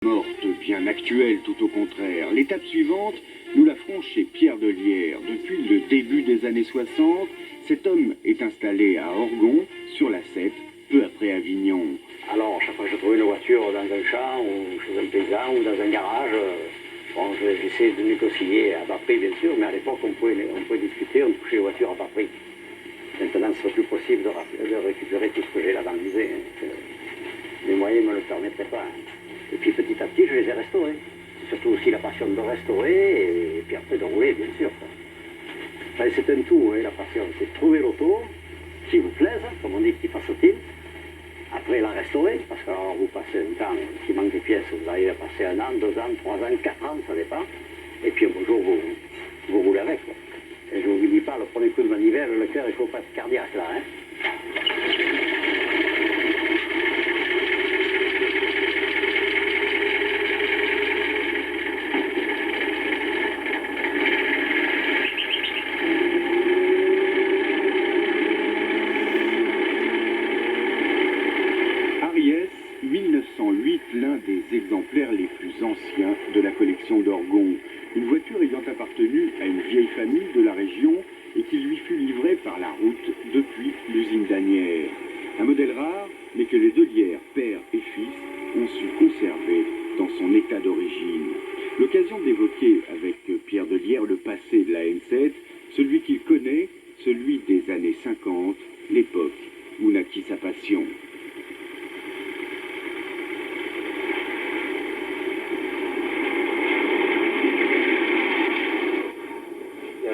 Morte, bien actuelle tout au contraire. L'étape suivante, nous la ferons chez Pierre de Lierre. Depuis le début des années 60, cet homme est installé à Orgon, sur la Sète, peu après Avignon. Alors, chaque fois que je trouve une voiture dans un champ, ou chez un paysan, ou dans un garage, bon, j'essaie de négocier à bas prix, bien sûr, mais à l'époque, on pouvait discuter, on touchait les voitures à bas prix. Maintenant, ce n'est plus possible de récupérer tout ce que j'ai là dans le musée. Les moyens ne me le permettraient pas. Et puis petit à petit, je les ai restaurés. C'est surtout aussi la passion de restaurer et puis après de rouler, bien sûr. Enfin, c'est un tout, la passion. C'est de trouver l'auto qui vous plaise, comme on dit, qui fasse tilt. Après la restaurer, parce que alors, vous passez un temps, s'il manque des pièces, vous arrivez à passer 1 an, 2 ans, 3 ans, 4 ans, ça dépend. Et puis un beau jour, vous roulez avec. Quoi. Et je ne vous dis pas, le premier coup de manivelle, le cœur, il ne faut pas être cardiaque là. Hein. Ariès, 1908, l'un des exemplaires les plus anciens de la collection d'Orgon. Une voiture ayant appartenu à une vieille famille de la région et qui lui fut livrée par la route depuis l'usine d'Asnières. Un modèle rare, mais que les De Lierre, père et fils, ont su conserver dans son état d'origine. L'occasion d'évoquer avec Pierre De Lierre le passé de la N7, celui qu'il connaît, celui des années 50, l'époque où naquit sa passion.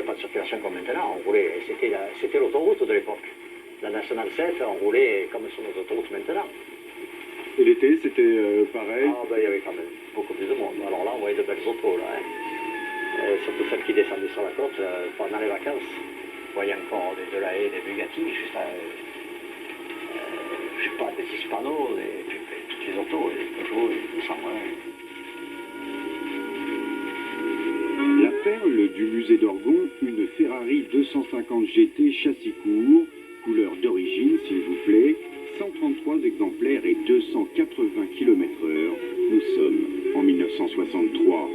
Pas de circulation comme maintenant, on roulait, c'était l'autoroute de l'époque. La Nationale 7, on roulait comme sur nos autoroutes maintenant. Et l'été, c'était pareil? Ah ben il y avait quand même beaucoup plus de monde. Alors là, on voyait de belles autos là. Hein. Surtout celles qui descendaient sur la côte pendant les vacances. On voyait encore des Delahaye, des Bugatti, je sais pas, des Hispano, toutes les autos, les Peugeot, les 220. La perle du musée d'Orgon, une Ferrari 250 GT châssis court, couleur d'origine s'il vous plaît, 133 exemplaires et 280 km/h. Nous sommes en 1963.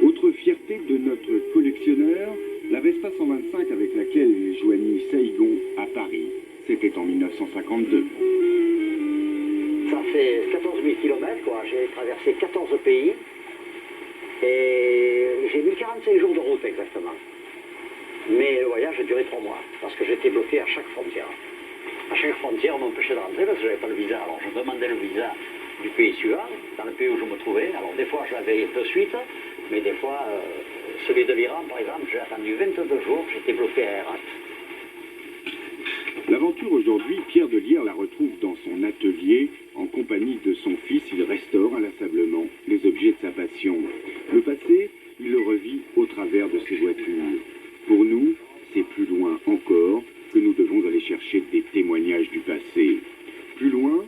Autre fierté de notre collectionneur, la Vespa 125 avec laquelle il joignit Saigon à Paris. C'était en 1952. Ça fait 14 000 km, quoi. J'ai traversé 14 pays. Et j'ai mis 45 jours de route exactement. Mais le voyage a duré 3 mois, parce que j'étais bloqué à chaque frontière. À chaque frontière, on m'empêchait de rentrer parce que je n'avais pas le visa. Alors je demandais le visa du pays suivant, dans le pays où je me trouvais. Alors des fois, je l'avais de suite, mais des fois, celui de l'Iran, par exemple, j'ai attendu 22 jours, j'étais bloqué à Herat. L'aventure aujourd'hui, Pierre De Lierre la retrouve dans son atelier. En compagnie de son fils, il restaure inlassablement les objets de sa passion. Le passé, il le revit au travers de ses voitures. Pour nous, c'est plus loin encore que nous devons aller chercher des témoignages du passé. Plus loin,